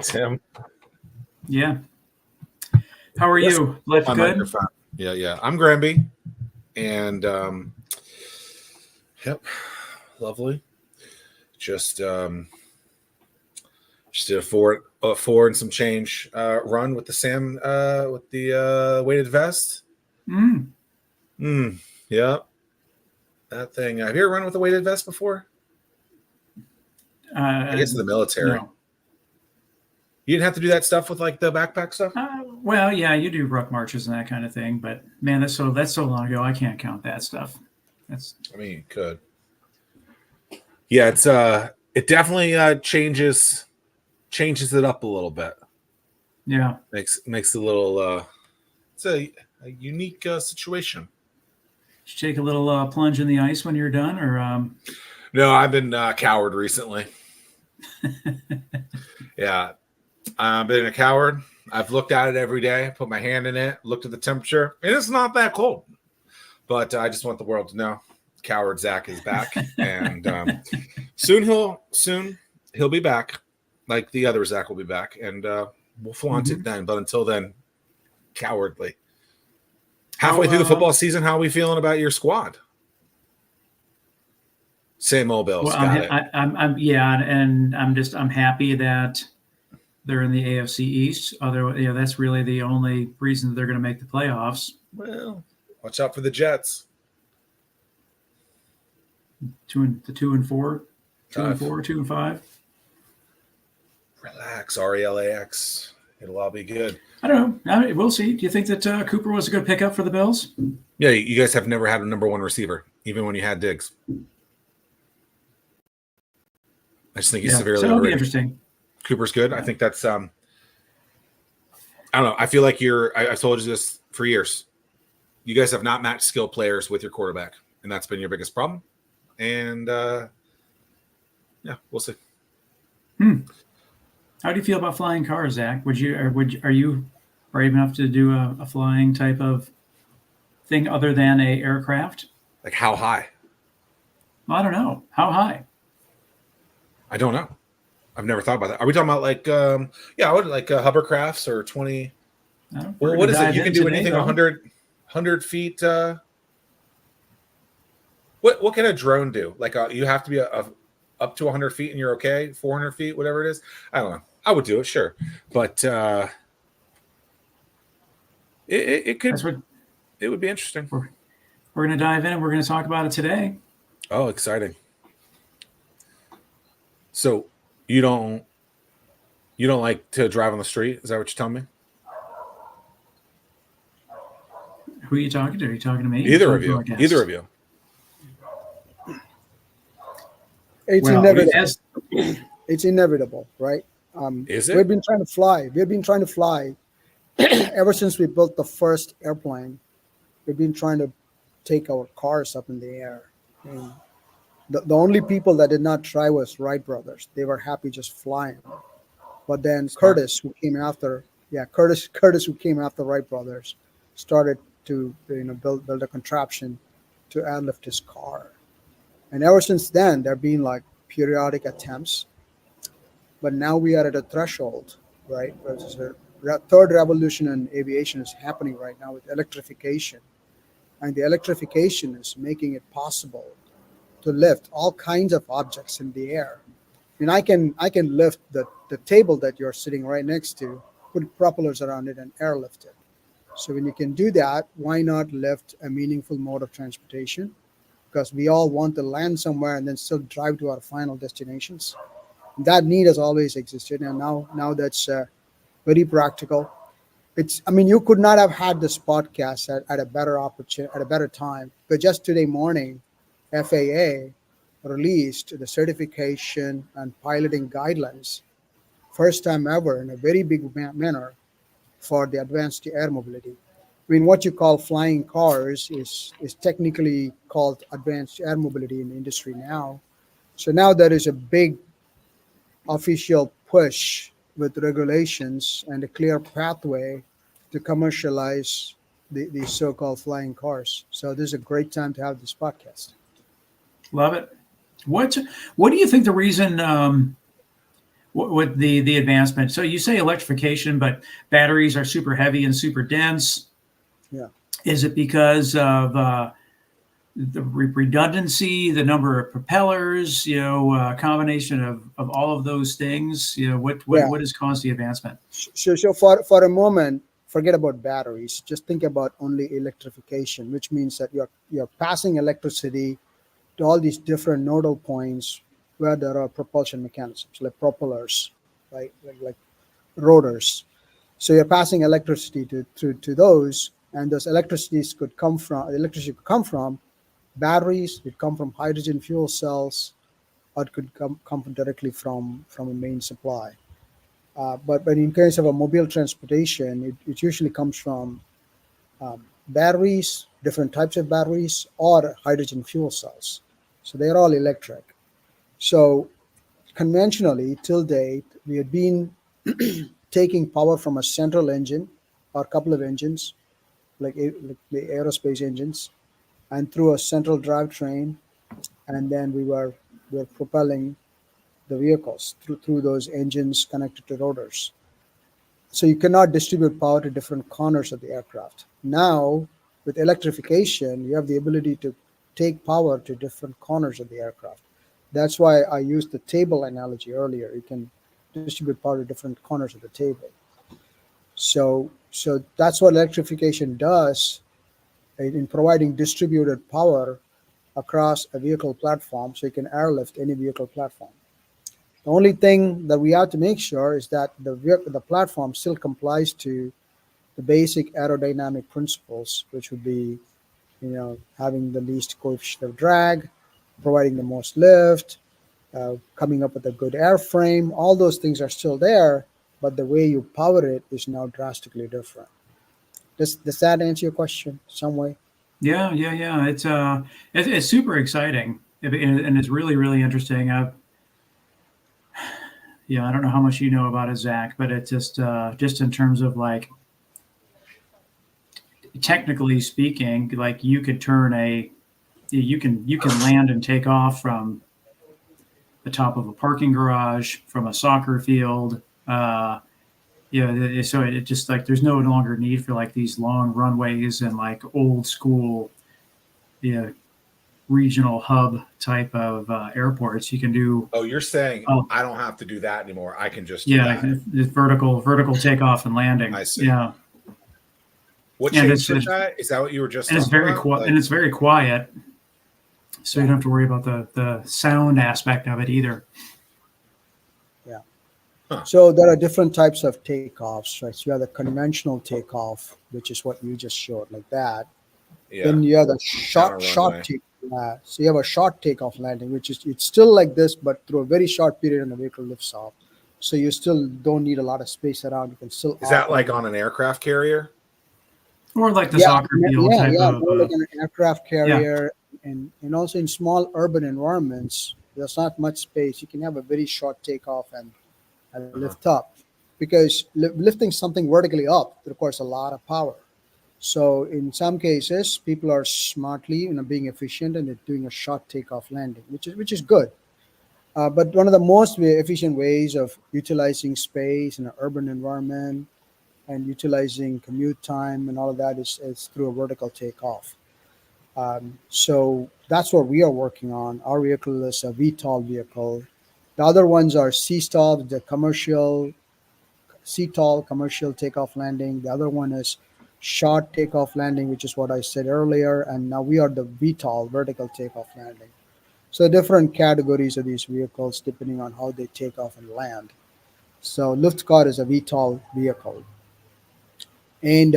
Tim. Yeah. How are you? Life good? Microphone. Yeah. I'm Granby. And yep. Lovely. Just did a four and some change run with the Sam with the weighted vest. Yeah. That thing. Have you ever run with a weighted vest before? I guess in the military. No. You didn't have to do that stuff with like the backpack stuff? Well, yeah, you do ruck marches and that kind of thing, but man, that's so long ago. I can't count that stuff. I mean, you could. Yeah, it's it definitely changes it up a little bit. Yeah, makes a little. It's a unique situation. Did you take a little plunge in the ice when you're done, or? No, I've been coward recently. Yeah, I've been a coward. I've looked at it every day, put my hand in it, looked at the temperature, and it's not that cold. But I just want the world to know, coward Zach is back, and soon he'll be back, like the other Zach will be back, and we'll flaunt it then. But until then, cowardly. Halfway through the football season, how are we feeling about your squad? Same old Bills. Well, I'm happy that they're in the AFC East. That's really the only reason that they're going to make the playoffs. Well, watch out for the Jets. 2 and 4, 2 and 4, 2 and 5. Relax, RELAX. It'll all be good. I don't know. We'll see. Do you think that Cooper was a good pickup for the Bills? Yeah, you guys have never had a number one receiver, even when you had Diggs. I just think he's severely overrated. It'll be interesting. Cooper's good. Yeah. I think that's I don't know. I feel like I've told you this for years. You guys have not matched skill players with your quarterback, and that's been your biggest problem. And yeah, we'll see. How do you feel about flying cars, Zach? Are you brave enough to do a flying type of thing other than a aircraft? Like how high? I don't know. How high? I don't know. I've never thought about that. Are we talking about like I would like hovercrafts or 20? Well, what is it? You can do anything 100 feet. What can a drone do? Like you have to be up to 100 feet and you're okay. 400 feet, whatever it is. I don't know. I would do it, sure, but it could. It would be interesting. We're going to dive in and we're going to talk about it today. Oh, exciting! So you don't like to drive on the street? Is that what you're telling me? Who are you talking to? Are you talking to me? Either of you. It's inevitable. It's inevitable, right? Is it? We've been trying to fly ever since we built the first airplane. We've been trying to take our cars up in the air. And the only people that did not try was Wright brothers. They were happy just flying. But then Curtis, who came after Wright brothers, started to build a contraption to airlift his car. And ever since then, there have been like periodic attempts. But now we are at a threshold, right? The third revolution in aviation is happening right now with electrification. And the electrification is making it possible to lift all kinds of objects in the air. And I can lift the table that you're sitting right next to, put propellers around it and airlift it. So when you can do that, why not lift a meaningful mode of transportation? Because we all want to land somewhere and then still drive to our final destinations. That need has always existed, and now that's very practical. You could not have had this podcast at a better opportunity, at a better time. But just today morning, FAA released the certification and piloting guidelines, first time ever in a very big manner for the advanced air mobility. What you call flying cars is technically called advanced air mobility in the industry now. So now there is a big official push with regulations and a clear pathway to commercialize the so-called flying cars. So this is a great time to have this podcast. Love it. What do you think the reason with the advancement. So you say electrification, but batteries are super heavy and super dense. Yeah. Is it because of the redundancy, the number of propellers, combination of all of those things? What has caused the advancement? So for a moment, forget about batteries. Just think about only electrification, which means that you're passing electricity to all these different nodal points where there are propulsion mechanisms, like propellers, right? Like rotors. So you're passing electricity to those, and those electricity could come from batteries, it come from hydrogen fuel cells, or it could come directly from a main supply. But in case of a mobile transportation, it usually comes from batteries, different types of batteries, or hydrogen fuel cells. So they're all electric. So conventionally, till date, we had been taking power from a central engine or a couple of engines, like the aerospace engines, and through a central drivetrain, and then we were propelling the vehicles through those engines connected to rotors. So you cannot distribute power to different corners of the aircraft. Now, with electrification, you have the ability to take power to different corners of the aircraft. That's why I used the table analogy earlier. You can distribute power to different corners of the table. So that's what electrification does in providing distributed power across a vehicle platform, so you can airlift any vehicle platform. The only thing that we have to make sure is that the platform still complies to the basic aerodynamic principles, which would be, having the least coefficient of drag, providing the most lift, coming up with a good airframe. All those things are still there, but the way you power it is now drastically different. Does that answer your question some way? Yeah. It's super exciting, and it's really, really interesting. I don't know how much you know about it, Zach, but it's just in terms of like technically speaking, like you could you can land and take off from the top of a parking garage, from a soccer field. So it just like there's no longer need for like these long runways and like old school, regional hub type of airports. You can do. Oh, you're saying Oh, I don't have to do that anymore. I can just do yeah, that. it's vertical takeoff and landing. I see. Yeah, What and changed with that? Is that what you were just it's talking very about? quiet, and it's very quiet. So you don't have to worry about the sound aspect of it either. Yeah. Huh. So there are different types of takeoffs, right? So you have the conventional takeoff, which is what you just showed, like that. Yeah. Then you have the Down a short runway. take. So you have a short takeoff landing, which is it's still like this, but through a very short period, and the vehicle lifts off. So you still don't need a lot of space around. You can still Is that like operate. on an aircraft carrier? Or like the Yeah, soccer field type of. more like an aircraft Yeah. carrier, and also in small urban environments, there's not much space. You can have a very short takeoff and lift up, because lifting something vertically up requires a lot of power. So in some cases, people are smartly, being efficient, and they're doing a short takeoff landing, which is good. But one of the most efficient ways of utilizing space in an urban environment and utilizing commute time and all of that is through a vertical takeoff. So that's what we are working on. Our vehicle is a VTOL vehicle. The other ones are CSTOL, the commercial CTOL, commercial takeoff landing. The other one is short takeoff landing, which is what I said earlier. And now we are the VTOL, vertical takeoff landing. So different categories of these vehicles depending on how they take off and land. So LuftCar is a VTOL vehicle. And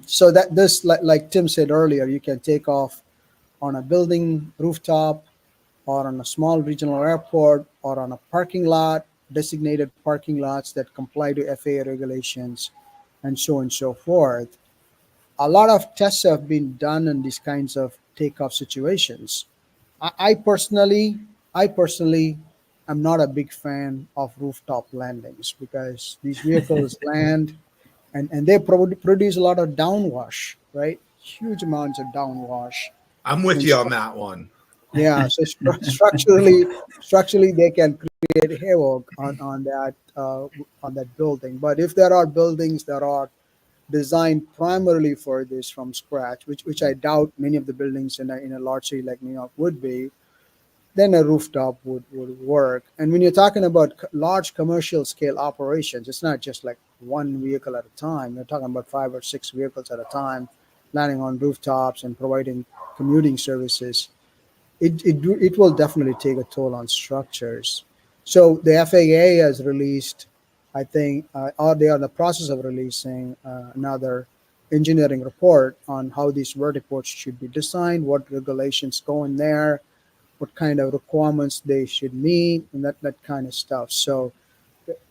so that this, like Tim said earlier, you can take off on a building rooftop, or on a small regional airport, or on a parking lot, designated parking lots that comply to FAA regulations, and so on and so forth. A lot of tests have been done in these kinds of takeoff situations. I personally, am not a big fan of rooftop landings, because these vehicles land and they produce a lot of downwash, right? Huge amounts of downwash. I'm with And you on that one. yeah, so structurally they can create create havoc on that building. But if there are buildings that are designed primarily for this from scratch, which I doubt many of the buildings in a large city like New York would be, then a rooftop would work. And when you're talking about large commercial scale operations, it's not just like one vehicle at a time. You're talking about 5 or 6 vehicles at a time, landing on rooftops and providing commuting services. It will definitely take a toll on structures. So the FAA has released, I think, or they are in the process of releasing another engineering report on how these vertiports should be designed, what regulations go in there, what kind of requirements they should meet, and that kind of stuff. So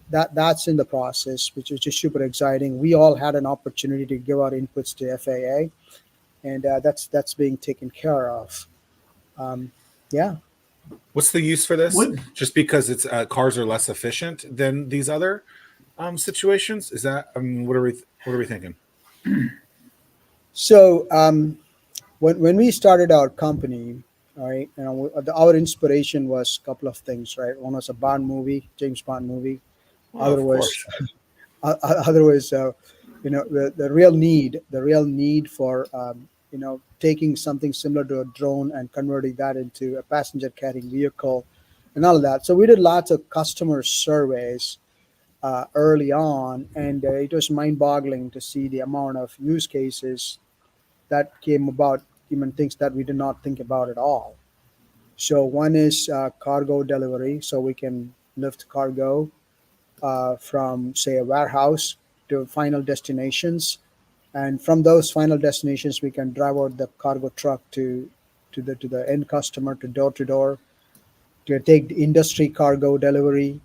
that's in the process, which is just super exciting. We all had an opportunity to give our inputs to FAA, and that's being taken care of. Yeah. What's the use for this? What- Just because it's cars are less efficient than these other situations? Is that? I mean, what are we thinking? So when we started our company, all right, our inspiration was a couple of things, right? One was a Bond movie, James Bond movie. Well, of course. Otherwise, the real need for taking something similar to a drone and converting that into a passenger carrying vehicle and all of that. So we did lots of customer surveys early on, and it was mind-boggling to see the amount of use cases that came about, even things that we did not think about at all. So one is cargo delivery, so we can lift cargo from, say, a warehouse to final destinations, and from those final destinations, we can drive out the cargo truck to the end customer, to door, to take the industry cargo delivery.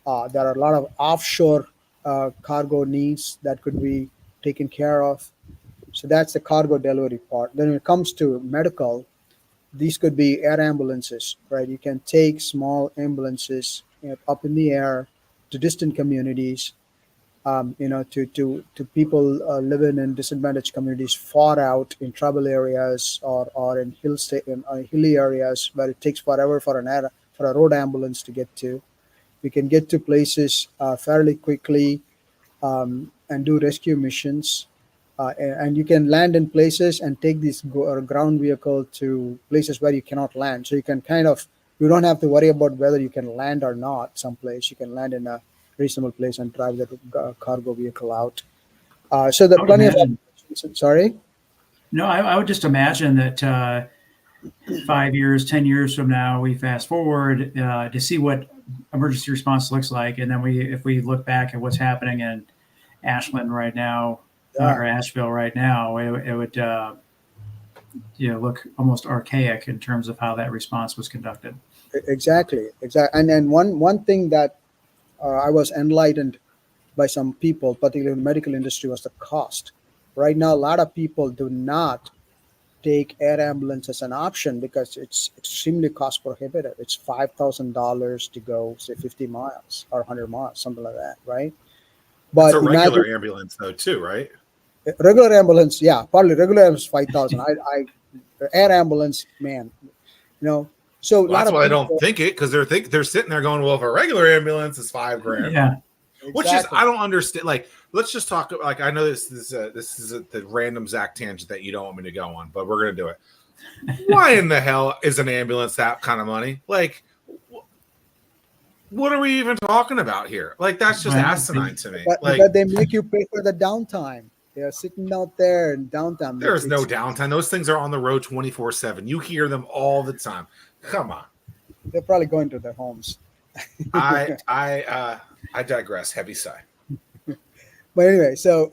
There are a lot of offshore cargo needs that could be taken care of. So that's the cargo delivery part. Then when it comes to medical, these could be air ambulances, right? You can take small ambulances up in the air to distant communities, to people living in disadvantaged communities far out in tribal areas, or in hilly areas where it takes forever for a road ambulance to get to. We can get to places fairly quickly, and do rescue missions. And you can land in places and take this ground vehicle to places where you cannot land. So you don't have to worry about whether you can land or not someplace. You can land in a reasonable place and drive the cargo vehicle out. So there I are would plenty of imagine- options. Sorry? No, I would just imagine that 5 years, 10 years from now, we fast forward to see what emergency response looks like, and then if we look back at what's happening in Ashland right now, or Asheville right now, it would look almost archaic in terms of how that response was conducted. Exactly. And then one thing that I was enlightened by some people, particularly in the medical industry, was the cost. Right now, a lot of people do not take air ambulance as an option because it's extremely cost prohibitive. It's $5,000 to go, say, 50 miles or 100 miles, something like that, right? But It's a regular ambulance, though, too, right? regular ambulance, yeah, probably regular ambulance 5,000. Air ambulance, man, So Well, that's why I don't think it, because they're sitting there going, well, if a regular ambulance is $5,000, Yeah. which is, I don't understand. Like, let's just talk. Like, I know this is the random Zach tangent that you don't want me to go on, but we're gonna do it. Why in the hell is an ambulance that kind of money? Like, what are we even talking about here? Like, that's just asinine to me. But they make you pay for the downtime. They're sitting out there in downtime. There is no downtime. Those things are on the road 24/7. You hear them all the time. Come on. They're probably going to their homes. I digress. Heavy sigh. But anyway, so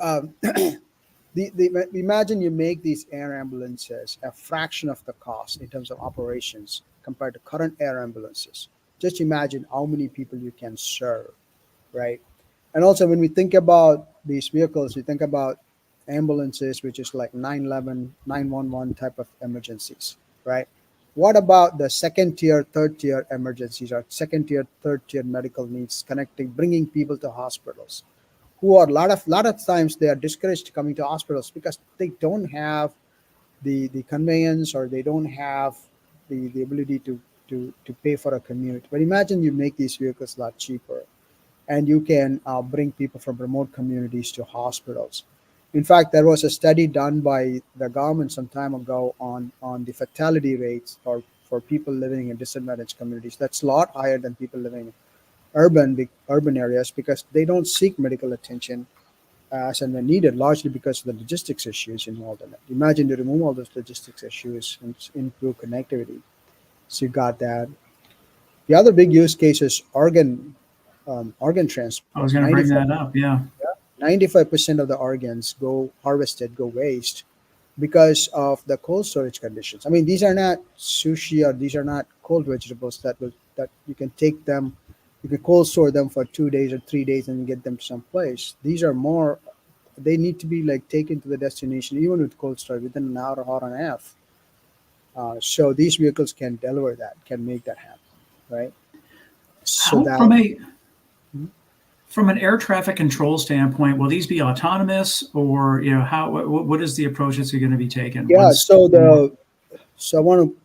imagine you make these air ambulances a fraction of the cost in terms of operations compared to current air ambulances. Just imagine how many people you can serve, right? And also, when we think about these vehicles, we think about ambulances, which is like 911, 911 type of emergencies, right? What about the second tier, third tier emergencies, or second tier, third tier medical needs, bringing people to hospitals, who are a lot of times they are discouraged coming to hospitals because they don't have the conveyance, or they don't have the ability to to pay for a commute. But imagine you make these vehicles a lot cheaper, and you can bring people from remote communities to hospitals. In fact, there was a study done by the government some time ago on the fatality rates for people living in disadvantaged communities. That's a lot higher than people living in urban areas because they don't seek medical attention as and when needed, largely because of the logistics issues involved in it. Imagine to remove all those logistics issues and improve connectivity. So you got that. The other big use case is organ I transport. was going to bring that up. Yeah. 95% of the organs go waste because of the cold storage conditions. I mean, these are not sushi or these are not cold vegetables that you can take them, you can cold store them for 2 days or 3 days and get them someplace. These are more, they need to be like taken to the destination, even with cold storage, within an hour and a half. So these vehicles can deliver that, can make that happen, right? So How, that from an air traffic control standpoint, will these be autonomous, or how? What is the approach that's going to be taken? yeah. So I want to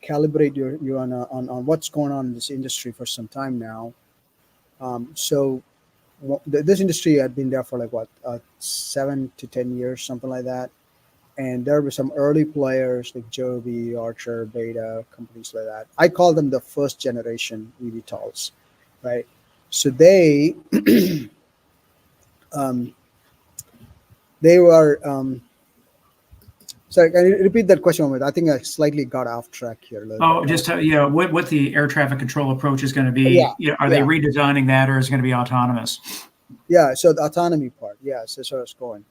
calibrate you on what's going on in this industry for some time now. This industry had been there for like 7 to 10 years, something like that. And there were some early players like Joby, Archer, Beta, companies like that. I call them the first generation eVTOLs, right? So um, they were. Sorry, can you repeat that question one more? I think I slightly got off track here. Just what the air traffic control approach is going to be. Are they redesigning that, or is it going to be autonomous? Yeah, so the autonomy part, yes, that's where I was going.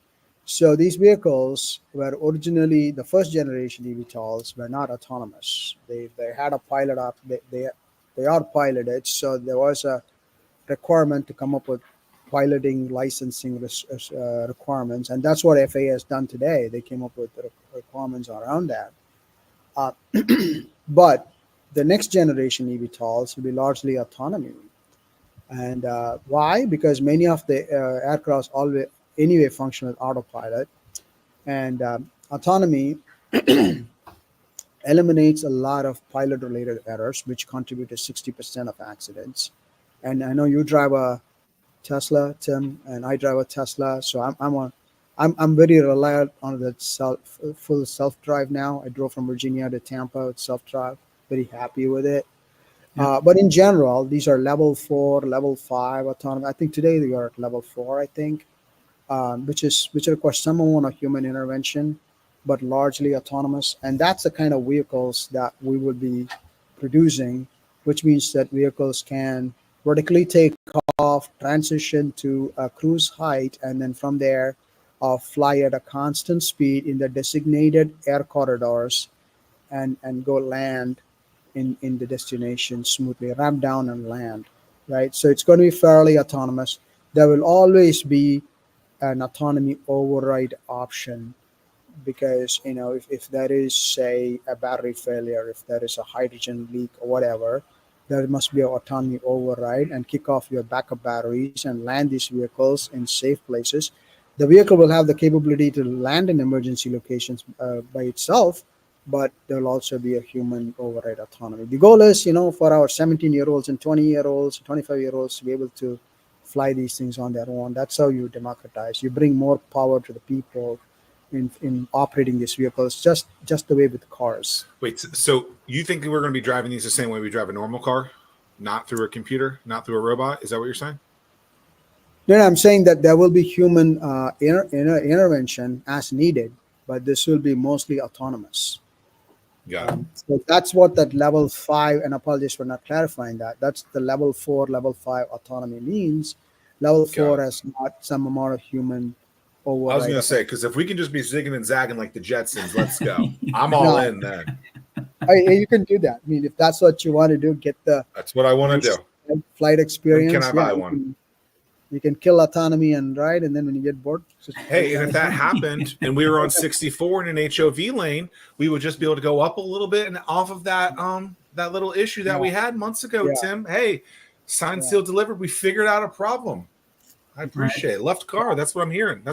So these vehicles were originally the first generation eVTOLs were not autonomous. They had a pilot up. They are piloted. So there was a requirement to come up with piloting licensing requirements, and that's what FAA has done today. They came up with the requirements around that. Uh, but the next generation eVTOLs will be largely autonomy. And why? Because many of the aircrafts always anyway function with autopilot, and autonomy eliminates a lot of pilot-related errors, which contribute to 60% of accidents. And I know you drive a Tesla, Tim, and I drive a Tesla, so I'm very reliant on the full self-drive now. I drove from Virginia to Tampa with self-drive. Very happy with it. But in general, these are level 4, level 5 autonomy. I think today they are at level 4, I think, which requires some amount of human intervention, but largely autonomous. And that's the kind of vehicles that we will be producing, which means that vehicles can vertically take off, transition to a cruise height, and then from there fly at a constant speed in the designated air corridors and go land in the destination smoothly, ramp down and land, right? So it's going to be fairly autonomous. There will always be an autonomy override option because, if there is, say, a battery failure, if there is a hydrogen leak or whatever, there must be an autonomy override and kick off your backup batteries and land these vehicles in safe places. The vehicle will have the capability to land in emergency locations by itself, but there will also be a human override autonomy. The goal is, for our 17-year-olds and 20-year-olds, 25-year-olds to be able to fly these things on their own. That's how you democratize. You bring more power to the people in operating these vehicles, just the way with cars. Wait, so you think we're going to be driving these the same way we drive a normal car, not through a computer, not through a robot? Is that what you're saying? No, I'm saying that there will be human intervention as needed, but this will be mostly autonomous. Got it. So that's what that level 5, and apologies for not clarifying that. That's the level 4, level 5 autonomy means. Level 4 has not some amount of human override. I was going to say, because if we can just be zigging and zagging like the Jetsons, let's go. I'm all in then. You can do that. I mean, if that's what you want to do, get the. That's what I want to do. Flight experience. When can I buy one? You can kill autonomy and ride, and then when you get bored. Hey, and if that happened and we were on 64 in an HOV lane, we would just be able to go up a little bit and off of that that little issue that we had months ago, Tim. Hey, signed, sealed, delivered. We figured out a problem. I appreciate it. LuftCar. That's what I'm hearing. I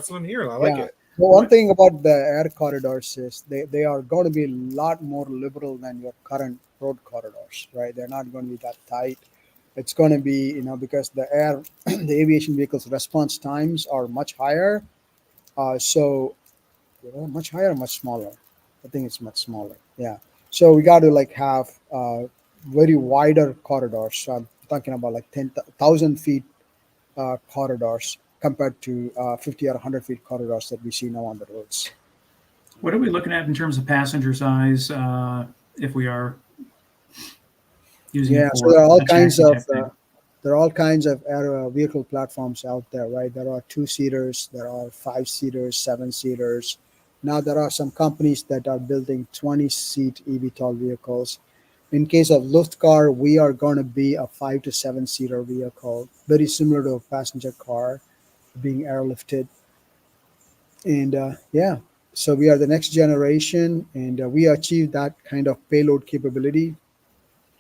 like it. Well, one thing about the air corridors is they are going to be a lot more liberal than your current road corridors, right? They're not going to be that tight. It's going to be, because the air, the aviation vehicles' response times are much higher. So much higher, much smaller. I think it's much smaller. Yeah. So we got to like have very wider corridors. So I'm talking about like 10,000 feet corridors compared to 50 or 100 feet corridors that we see now on the roads. What are we looking at in terms of passenger size if we are using Yeah. it So for a chassis type thing? there are all kinds of vehicle platforms out there, right? There are 2-seaters, there are 5-seaters, 7-seaters. Now there are some companies that are building 20-seat eVTOL vehicles. In case of LuftCar, we are going to be a 5 to 7-seater vehicle, very similar to a passenger car, being airlifted. And yeah, so we are the next generation, and we achieved that kind of payload capability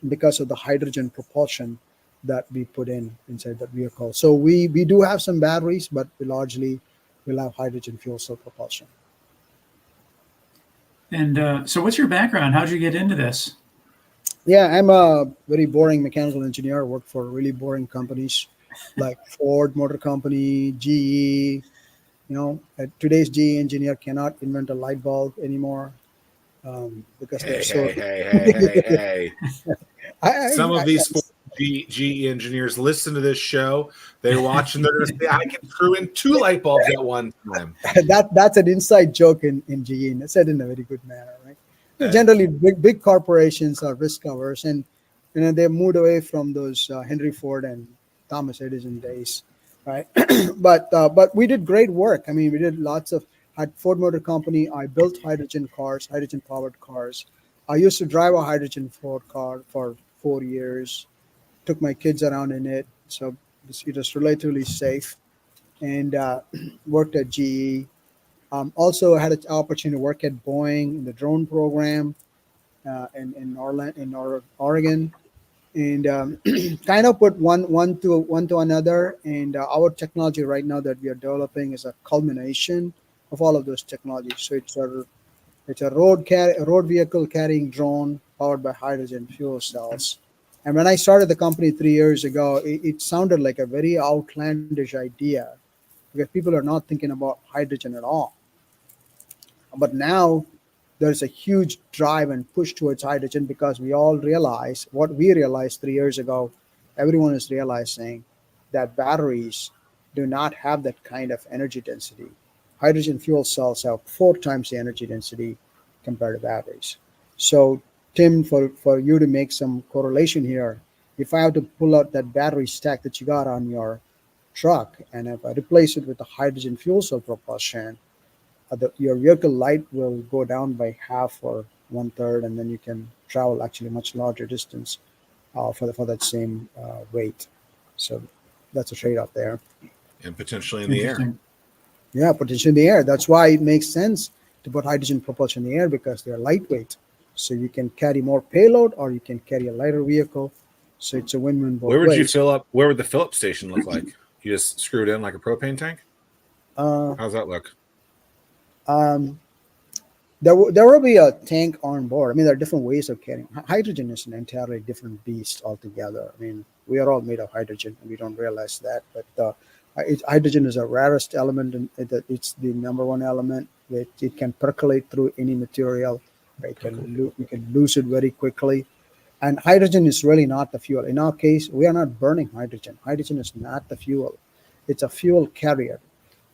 because of the hydrogen propulsion that we put inside that vehicle. So we do have some batteries, but we largely will have hydrogen fuel cell propulsion. And so, what's your background? How'd you get into this? Yeah, I'm a very boring mechanical engineer. I work for really boring companies like Ford Motor Company, GE. Today's GE engineer cannot invent a light bulb anymore because they're so. Hey. I, Some I, of these GE engineers listen to this show. They watch and they're going to say, I can screw in 2 light bulbs at one time. that's an inside joke in GE, and said in a very good manner, right? Okay. Generally, big corporations are risk averse, and they moved away from those Henry Ford and Thomas Edison days, right? but we did great work. I mean, we did lots of at Ford Motor Company. I built hydrogen cars, hydrogen powered cars. I used to drive a hydrogen Ford car for 4 years. Took my kids around in it, so it was relatively safe. And worked at GE. Also had an opportunity to work at Boeing in the drone program in Oregon, and kind of put one to another. And our technology right now that we are developing is a culmination of all of those technologies. So it's a road vehicle carrying drone powered by hydrogen fuel cells. And when I started the company 3 years ago, it sounded like a very outlandish idea because people are not thinking about hydrogen at all. But now there's a huge drive and push towards hydrogen because we all realize what we realized 3 years ago. Everyone is realizing that batteries do not have that kind of energy density. Hydrogen fuel cells have 4 times the energy density compared to batteries. So, Tim, for you to make some correlation here, if I have to pull out that battery stack that you got on your truck and if I replace it with the hydrogen fuel cell propulsion, your vehicle light will go down by half or 1/3, and then you can travel actually much larger distance for that same weight. So that's a trade-off there. And potentially in the air. Interesting. Yeah, potentially in the air. That's why it makes sense to put hydrogen propulsion in the air because they're lightweight. So you can carry more payload or you can carry a lighter vehicle. So it's a win-win both Where would ways. you fill up? Where would the fill up station look like? You just screw it in like a propane tank? Uh, How's that look? um, there will be a tank on board. I mean, there are different ways of carrying. Hydrogen is an entirely different beast altogether. I mean, we are all made of hydrogen, and we don't realize that. But hydrogen is a rarest element, and it's the number one element. It can percolate through any material. Right? You can lose it very quickly. And hydrogen is really not the fuel. In our case, we are not burning hydrogen. Hydrogen is not the fuel. It's a fuel carrier.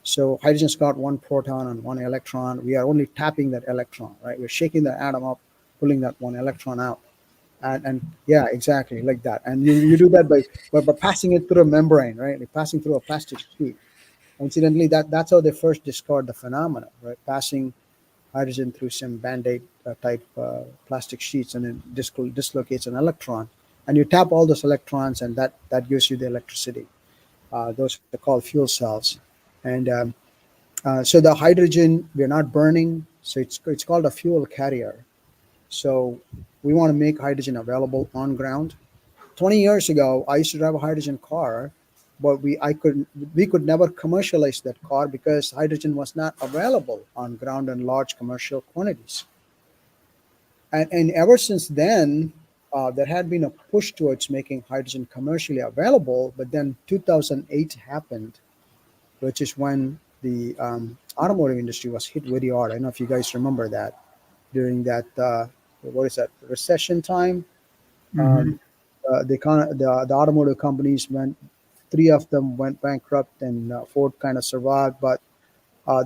So hydrogen's got 1 proton and 1 electron. We are only tapping that electron, right? We're shaking the atom up, pulling that 1 electron out. And yeah, exactly like that. And you do that by passing it through a membrane, right? You're passing through a plastic sheet. Incidentally, that's how they first discovered the phenomenon, right? Passing hydrogen through some band-aid type plastic sheets, and it dislocates an electron. And you tap all those electrons, and that gives you the electricity. Those are called fuel cells. And so the hydrogen we're not burning, so it's called a fuel carrier. So we want to make hydrogen available on ground. 20 years ago, I used to drive a hydrogen car, but we could never commercialize that car because hydrogen was not available on ground in large commercial quantities. And ever since then, there had been a push towards making hydrogen commercially available, but then 2008 happened, which is when the automotive industry was hit very hard. I don't know if you guys remember that during that what is that, recession time. Mm-hmm. The automotive companies went, three of them went bankrupt, and Ford kind of survived, but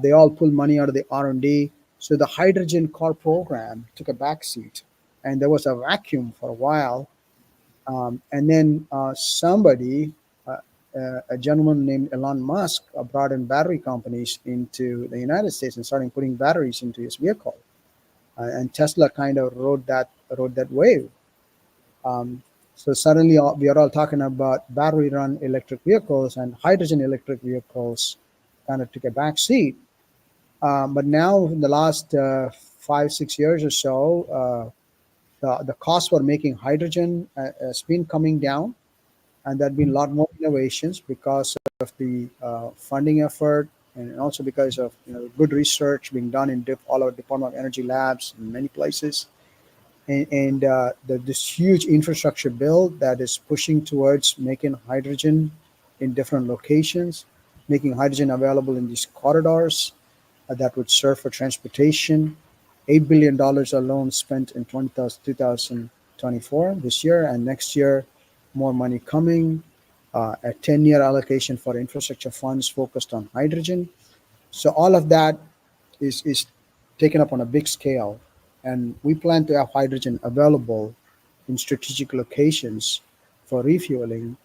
they all pulled money out of the R&D. So the hydrogen car program took a backseat, and there was a vacuum for a while. And then a gentleman named Elon Musk, brought in battery companies into the United States and started putting batteries into his vehicle. And Tesla kind of rode that wave. So suddenly we are all talking about battery run electric vehicles, and hydrogen electric vehicles kind of took a back seat. But now in the last 5-6 years or so, the cost for making hydrogen has been coming down, and there have been a lot more innovations because of the funding effort, and also because of good research being done in all our Department of Energy labs in many places. And this huge infrastructure bill that is pushing towards making hydrogen in different locations, making hydrogen available in these corridors that would serve for transportation. $8 billion alone spent in 2024, this year, and next year, more money coming. A 10-year allocation for infrastructure funds focused on hydrogen. So all of that is taken up on a big scale. And we plan to have hydrogen available in strategic locations for refueling.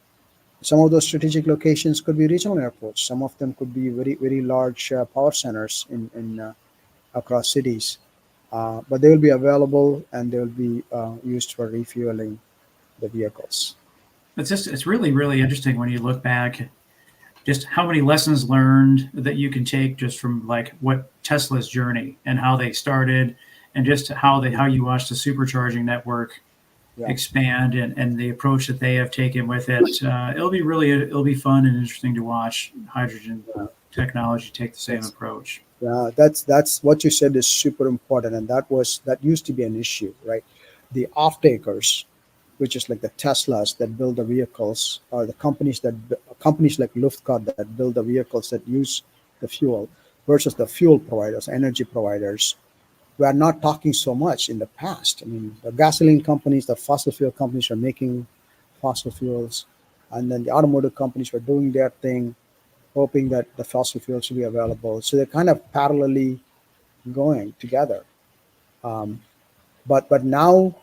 Some of those strategic locations could be regional airports. Some of them could be very, very large power centers in across cities. But they will be available, and they will be used for refueling the vehicles. It's really, really interesting when you look back, just how many lessons learned that you can take just from like what Tesla's journey and how they started, and just how you watch the supercharging network expand, and the approach that they have taken with it. It'll be fun and interesting to watch hydrogen technology take the same approach. Yeah, that's what you said is super important, and that used to be an issue, right? The off-takers, which is like the Teslas that build the vehicles, or the companies like LuftCar that build the vehicles that use the fuel, versus the fuel providers, energy providers. We are not talking so much in the past. I mean, the gasoline companies, the fossil fuel companies are making fossil fuels, and then the automotive companies were doing their thing, hoping that the fossil fuels will be available. So they're kind of parallelly going together. But now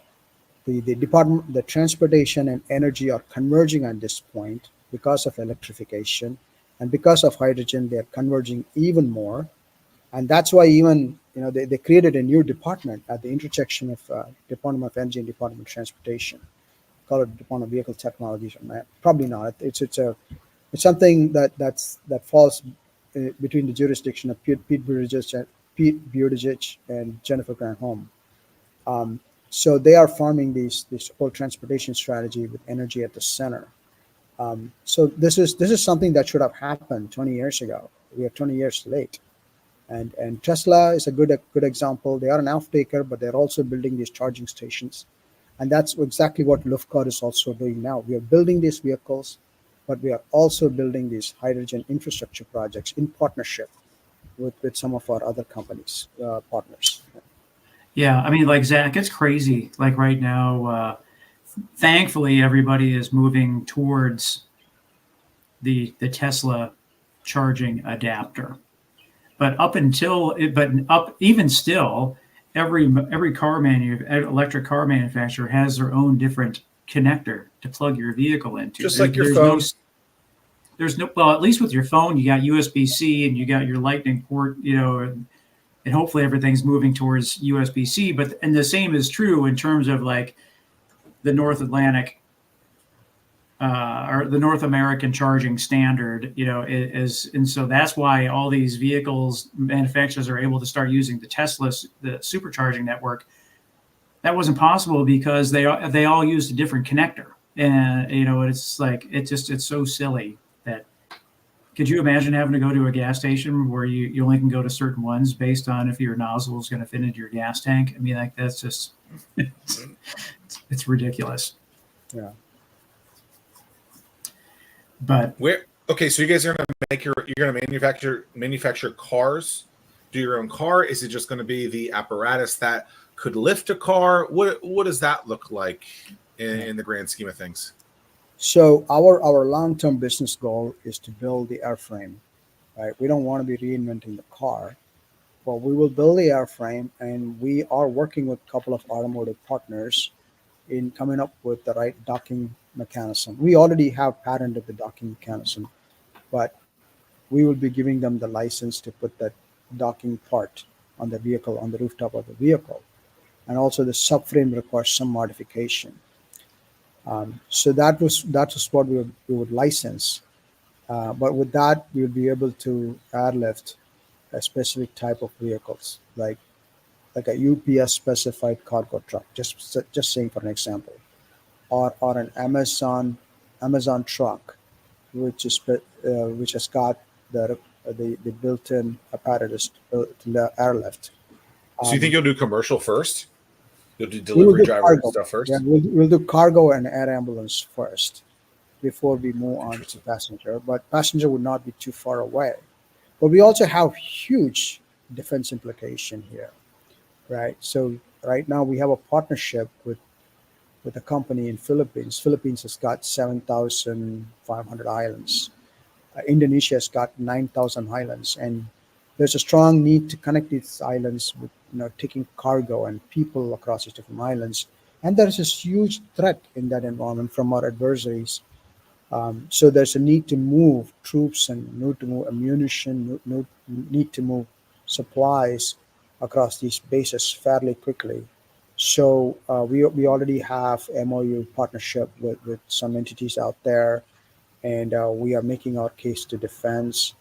the transportation and energy are converging at this point because of electrification, and because of hydrogen, they're converging even more. And that's why even they created a new department at the intersection of Department of Energy and Department of Transportation. Call it Department of Vehicle Technologies. Probably not. It's something that falls between the jurisdiction of Pete Buttigieg and Jennifer Granholm. So they are forming this whole transportation strategy with energy at the center. So this is something that should have happened 20 years ago. We are 20 years late. And Tesla is a good example. They are an off-taker, but they're also building these charging stations. And that's exactly what LuftCar is also doing now. We are building these vehicles, but we are also building these hydrogen infrastructure projects in partnership with some of our other companies, partners. Yeah, I mean, like Zach, it's crazy. Like right now, thankfully, everybody is moving towards the Tesla charging adapter. But even still, every electric car manufacturer has their own different connector to plug your vehicle into. Just like your phone. Well, at least with your phone, you got USB-C and you got your Lightning port, and hopefully everything's moving towards USB-C. And the same is true in terms of like the North Atlantic or the North American charging standard, and so that's why all these vehicles manufacturers are able to start using the supercharging network. That wasn't possible because they all used a different connector, and it's like it's so silly that. Could you imagine having to go to a gas station where you only can go to certain ones based on if your nozzle is going to fit into your gas tank? I mean, like that's just It's ridiculous. Yeah. But Okay, so you guys are gonna you're gonna manufacture cars, do your own car? Is it just gonna be the apparatus that could lift a car? What does that look like in the grand scheme of things? So our long-term business goal is to build the airframe, right? We don't want to be reinventing the car. Well, we will build the airframe, and we are working with a couple of automotive partners in coming up with the right docking mechanism. We already have patented the docking mechanism, but we will be giving them the license to put that docking part on the vehicle, on the rooftop of the vehicle. And also the subframe requires some modification. So that was what we would license. But with that, we would be able to airlift a specific type of vehicles, like a UPS specified cargo truck. Just saying for an example, or an Amazon truck, which has got the built-in apparatus to the airlift. So you think you'll do commercial first? You'll do We will delivery do driver cargo. stuff first? Yeah, we'll do cargo and air ambulance first before we move on to Interesting. passenger. But passenger would not be too far away. But we also have huge defense implication here, right? So right now we have a partnership with a company in Philippines. Philippines has got 7,500 islands. Indonesia has got 9,000 islands, and there's a strong need to connect these islands with taking cargo and people across these different islands. And there's this huge threat in that environment from our adversaries. So there's a need to move troops and need to move ammunition, need to move supplies across these bases fairly quickly. So we already have MOU partnership with some entities out there, and we are making our case to defense.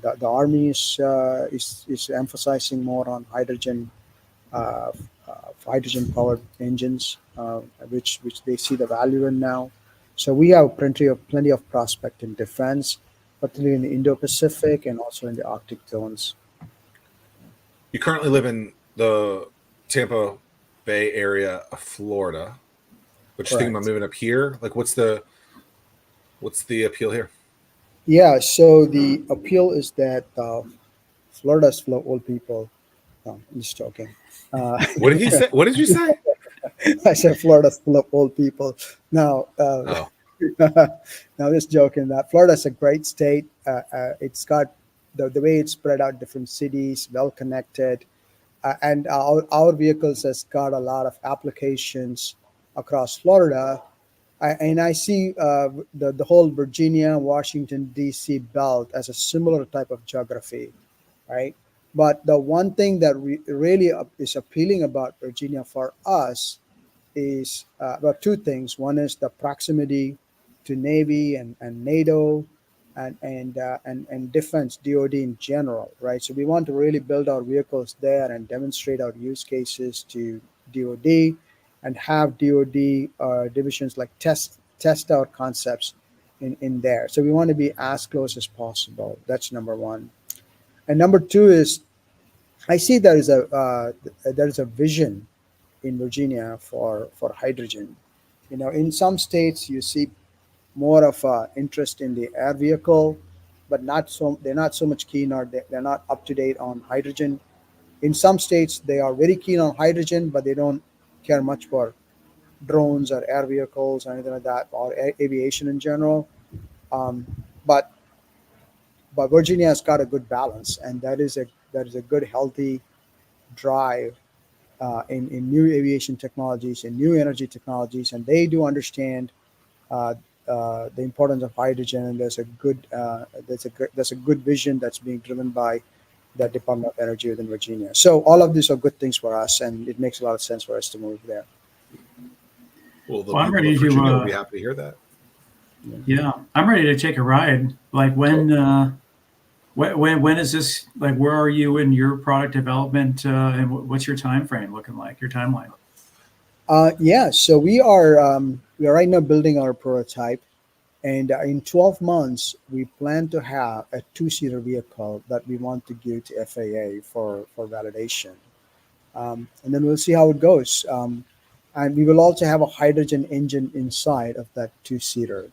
The army is emphasizing more on uh, hydrogen powered engines, which they see the value in now. So we have plenty of prospect in defense, particularly in the Indo-Pacific and also in the Arctic zones. You currently live in the Tampa Bay area of Florida, but you're thinking about Correct. moving up here. Like, what's the appeal here? Yeah. So the appeal is that Florida's full of old people. No, I'm just joking. What did he say? What did you say? I said Florida's full of old people. Now, Oh, now just joking. That Florida's a great state. It's got the way it's spread out different cities, well connected, and our vehicles has got a lot of applications across Florida. And I see the whole Virginia, Washington D.C. belt as a similar type of geography, right? But the one thing that really is appealing about Virginia for us is about two things. One is the proximity to Navy and NATO and defense DoD in general, right? So we want to really build our vehicles there and demonstrate our use cases to DoD and have DoD divisions like test our concepts in there. So we want to be as close as possible. That's number one. And number two is I see there is a vision in Virginia for hydrogen. In some states you see more of interest in the air vehicle, but they're not so much keen or they're not up to date on hydrogen. In some states they are very keen on hydrogen, but they don't care much for drones or air vehicles or anything like that, or aviation in general. Um, but but Virginia has got a good balance, and that is a good healthy drive in new aviation technologies and new energy technologies, and they do understand uh, the importance of hydrogen. And there's a good vision that's being driven by the Department of Energy within Virginia. So all of these are good things for us, and it makes a lot of sense for us to move there. well, the well, I'm people ready of to. Virginia will be happy to hear that. Yeah, I'm ready to take a ride. Like when is this? Like, where are you in your product development, and what's your time frame looking like? Your timeline? Yeah, so we are right now building our prototype, and in 12 months we plan to have a two-seater vehicle that we want to give to FAA for validation, and then we'll see how it goes. And we will also have a hydrogen engine inside of that two-seater.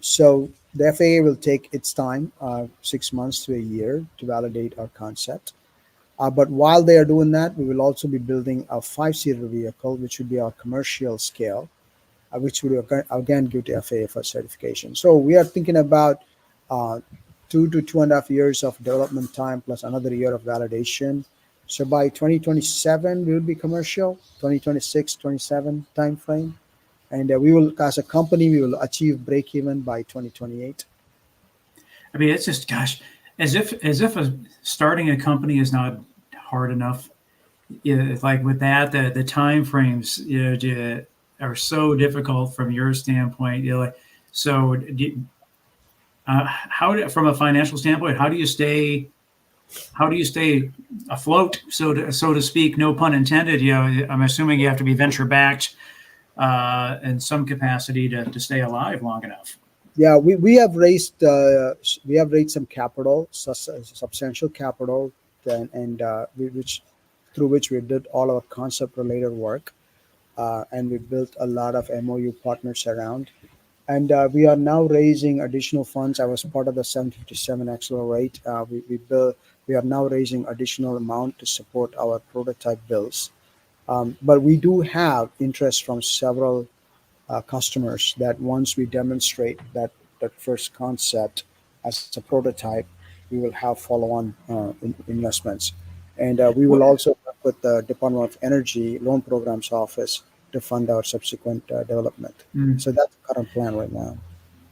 So the FAA will take its time, 6 months to a year, to validate our concept. But while they are doing that, we will also be building a five-seater vehicle, which would be our commercial scale, which would again give to FAA for certification. So we are thinking about uh, 2 to 2.5 years of development time plus another year of validation. So by 2027, we will be commercial, 2026, 27 timeframe. And we will, as a company, we will achieve break even by 2028. I mean, it's just, gosh, as if starting a company is not hard enough. It's like with that, the time frames, are so difficult from your standpoint. So from a financial standpoint, how do you stay afloat, so to speak, no pun intended? I'm assuming you have to be venture backed in some capacity to stay alive long enough. Yeah, we have raised some capital, substantial capital, and which through which we did all our concept related work, and we built a lot of MOU partners around. And we are now raising additional funds. I was part of the 757 Accelerate. We are now raising additional amount to support our prototype builds. But we do have interest from several customers that once we demonstrate that first concept as a prototype, we will have follow-on investments. And we will also work with the Department of Energy Loan Programs Office to fund our subsequent development. Mm. So that's the current plan right now.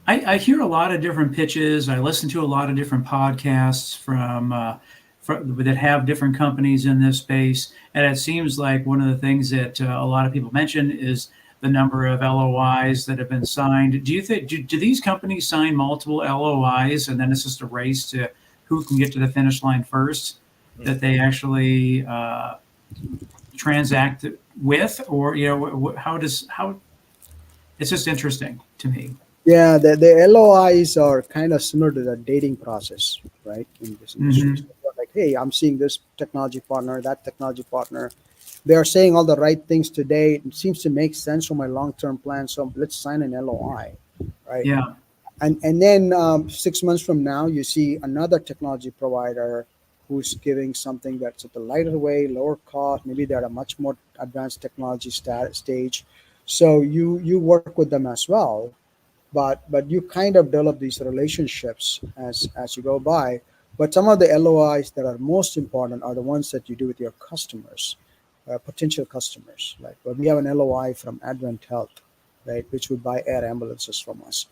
I hear a lot of different pitches. I listen to a lot of different podcasts that have different companies in this space, and it seems like one of the things that a lot of people mention is the number of LOIs that have been signed. Do you think do these companies sign multiple LOIs, and then it's just a race to who can get to the finish line first, that they actually transact with, or how? It's just interesting to me. Yeah, the LOIs are kind of similar to the dating process, right? In this industry. Mhm. So like, hey, I'm seeing this technology partner, that technology partner. They are saying all the right things today. It seems to make sense for my long-term plan. So let's sign an LOI, right? Yeah. And then 6 months from now, you see another technology provider who's giving something that's at the lighter way, lower cost. Maybe they're at a much more advanced technology stage. So you work with them as well, but you kind of develop these relationships as you go by. But some of the LOIs that are most important are the ones that you do with your customers, potential customers. Like, well, we have an LOI from Advent Health, right, which would buy air ambulances from us.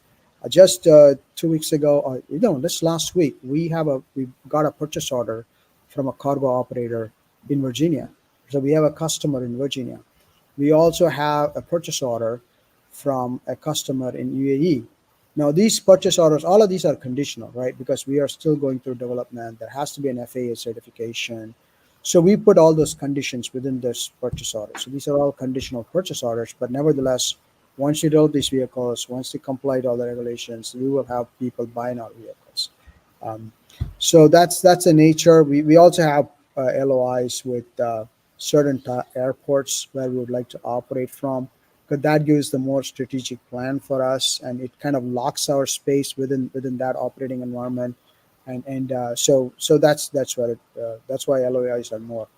Just 2 weeks ago, or this last week, we got a purchase order from a cargo operator in Virginia. So we have a customer in Virginia. We also have a purchase order from a customer in UAE. Now, these purchase orders, all of these are conditional, right? Because we are still going through development. There has to be an FAA certification. So we put all those conditions within this purchase order. So these are all conditional purchase orders, but nevertheless, once you develop these vehicles, once they comply to all the regulations, we will have people buying our vehicles. Um, so that's the nature. We also have LOIs with certain airports where we would like to operate from, because that gives the more strategic plan for us, and it kind of locks our space within that operating environment, and so that's where that's why LOIs are more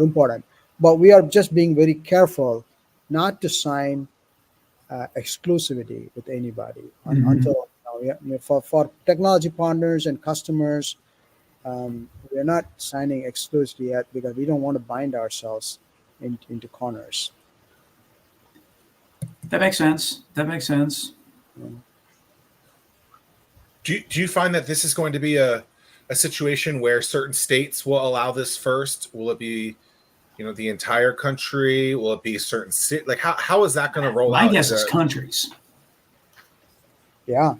important. But we are just being very careful not to sign exclusivity with anybody Mhm. until for technology partners and customers. We're not signing exclusively yet because we don't want to bind ourselves into corners. That makes sense. That makes sense. Do you find that this is going to be a situation where certain states will allow this first? Will it be, the entire country? Will it be a certain city? Like, how is that going to roll My out? guess is countries. Yeah.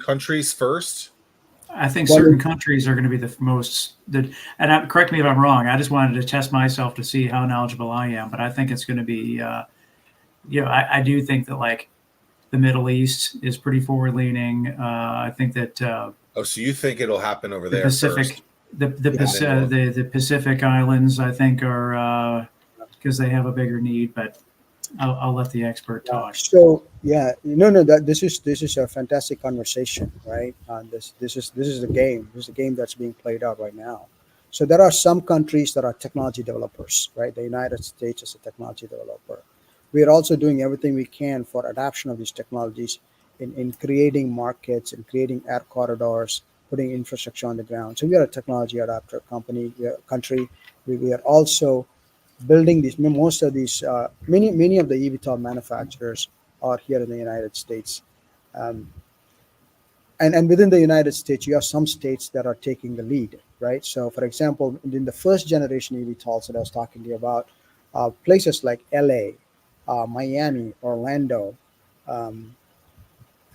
Countries first? I think Well, certain countries are going to be the most. Correct me if I'm wrong. I just wanted to test myself to see how knowledgeable I am, but I think it's going to be. I do think that like the Middle East is pretty forward leaning. I think that Oh, so you think it'll happen over the there Pacific, first? the then Pacific Islands, I think are because they have a bigger need, but I'll let the expert talk. So yeah, no, that this is a fantastic conversation, right? This is the game. This is the game that's being played out right now. So there are some countries that are technology developers, right? The United States is a technology developer. We are also doing everything we can for adoption of these technologies in creating markets and creating air corridors, putting infrastructure on the ground. So we are a technology adapter country. We are also building these. Most of these, many of the eVTOL manufacturers are here in the United States. Um, and within the United States, you have some states that are taking the lead, right? So, for example, in the first generation eVTOLs that I was talking to you about, places like LA, Miami, Orlando, um,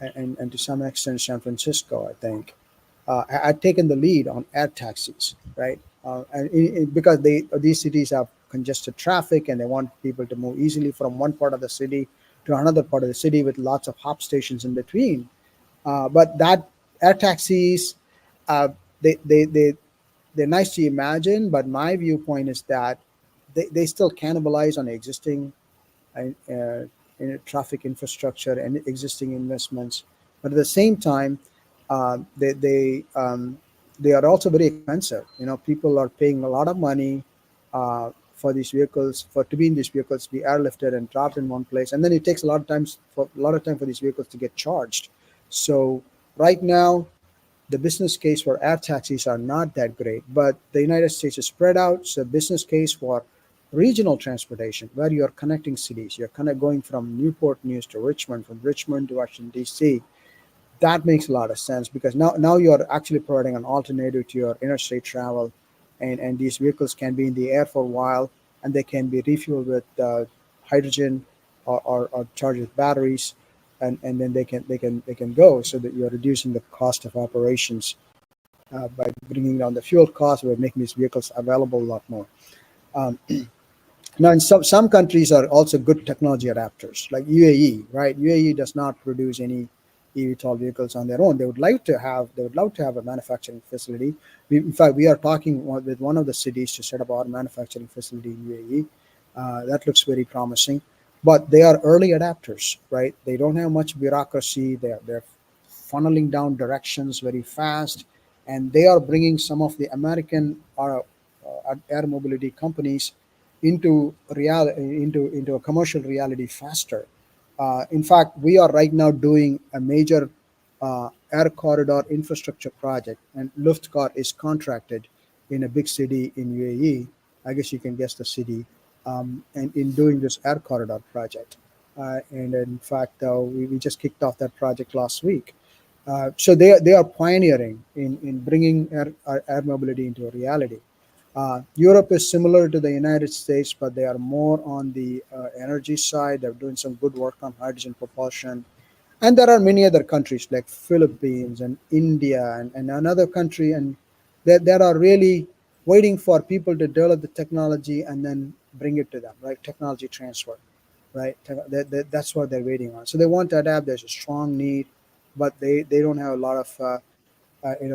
and to some extent San Francisco, I think, had taken the lead on air taxis, right? Because these cities have congested traffic and they want people to move easily from one part of the city to another part of the city with lots of hop stations in between. But that air taxis, uh, they, they, they, they're nice to imagine, but my viewpoint is that they still cannibalize on existing traffic infrastructure and existing investments. But at the same time, uh, they they um, they are also very expensive. People are paying a lot of money for these vehicles, for to be in these vehicles, be airlifted and dropped in one place, and then it takes a lot of time for these vehicles to get charged. So right now, the business case for air taxis are not that great, but the United States is spread out. So business case for regional transportation, where you're connecting cities, you're kind of going from Newport News to Richmond, from Richmond to Washington D.C. That makes a lot of sense because now you're actually providing an alternative to your interstate travel, and these vehicles can be in the air for a while, and they can be refueled with hydrogen or charged with batteries, and then they can go, so that you're reducing the cost of operations by bringing down the fuel cost. We're making these vehicles available a lot more. Um, Now, in some countries are also good technology adapters, like UAE, right? UAE does not produce any eVTOL vehicles on their own. They would love to have a manufacturing facility. In fact, we are talking with one of the cities to set up our manufacturing facility in UAE. That looks very promising. But they are early adapters, right? They don't have much bureaucracy. They're funneling down directions very fast, and they are bringing some of the American air mobility companies into a commercial reality faster. In fact, we are right now doing a major air corridor infrastructure project, and LuftCar is contracted in a big city in UAE. I guess you can guess the city, and in doing this air corridor project. And in fact, we just kicked off that project last week. So they are pioneering in bringing air mobility into a reality. Europe is similar to the United States, but they are more on the energy side. They're doing some good work on hydrogen propulsion. And there are many other countries like Philippines and India and another country, and that are really waiting for people to develop the technology and then bring it to them, right? Technology transfer, right? That's what they're waiting on. So they want to adapt. There's a strong need, but they don't have a lot of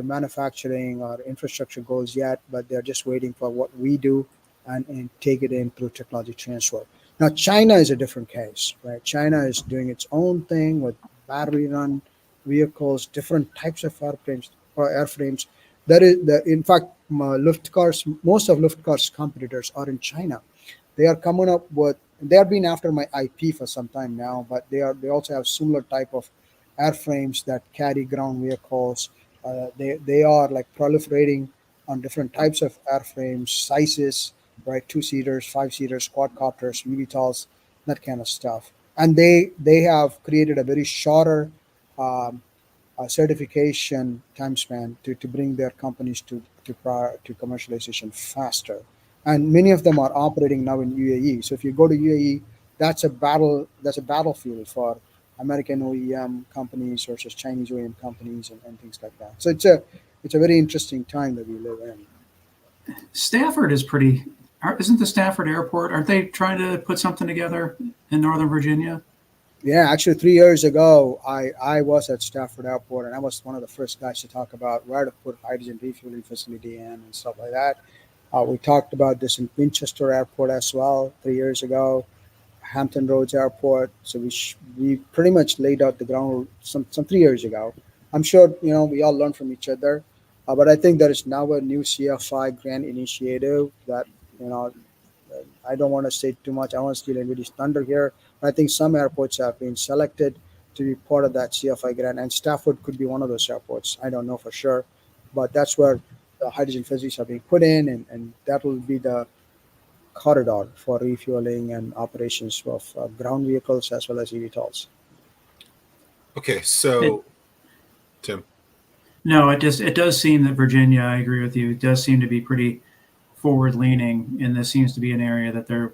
manufacturing or infrastructure goals yet, but they're just waiting for what we do and take it in through technology transfer. Now, China is a different case, right? China is doing its own thing with battery run vehicles, different types of airframes. In fact, most of LuftCar's competitors are in China. They are coming up with. They have been after my IP for some time now, but they also have similar type of airframes that carry ground vehicles. They are like proliferating on different types of airframes, sizes, right? Two-seaters, five-seaters, quadcopters, VTOLs, that kind of stuff. And they have created a very shorter um, certification time span to bring their companies to commercialization faster. And many of them are operating now in UAE. So if you go to UAE, that's a battlefield for American OEM companies versus Chinese OEM companies and things like that. So it's a very interesting time that we live in. Stafford isn't the Stafford Airport? Aren't they trying to put something together in Northern Virginia? Yeah, actually, 3 years ago, I was at Stafford Airport, and I was one of the first guys to talk about where to put hydrogen refueling facility in and stuff like that. We talked about this in Winchester Airport as well 3 years ago, Hampton Roads Airport. So we pretty much laid out the ground some 3 years ago. I'm sure we all learn from each other, but I think there is now a new CFI grant initiative that you know I don't want to say too much. I want to steal anybody's thunder here. I think some airports have been selected to be part of that CFI grant, and Stafford could be one of those airports. I don't know for sure, but that's where the hydrogen physics are being put in, and that will be the corridor for refueling and operations of ground vehicles as well as eVTOLs. Okay, so Tim. No, it does seem that Virginia, I agree with you, it does seem to be pretty forward leaning, and this seems to be an area that they're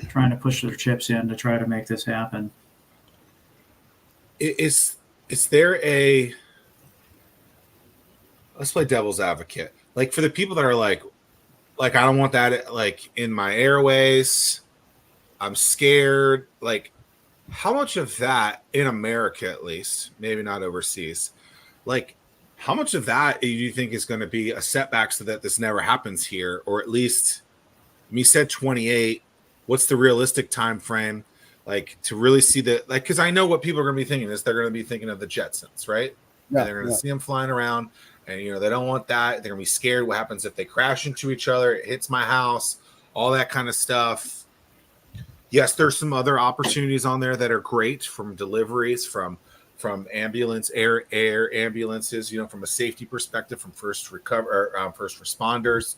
trying to push their chips in to try to make this happen. Is there a, let's play devil's advocate, like for the people that are like I don't want that like in my airways, I'm scared, like how much of that in America, at least, maybe not overseas, like how much of that do you think is going to be a setback so that this never happens here? Or at least, you said 28, what's the realistic time frame, like to really see the, like, because I know what people are going to be thinking is they're going to be thinking of the Jetsons, right? Yeah, and they're going to see them flying around, and they don't want that. They're going to be scared. What happens if they crash into each other? It hits my house, all that kind of stuff. Yes, there's some other opportunities on there that are great, from deliveries, from ambulance, air ambulances, from a safety perspective, from first responders,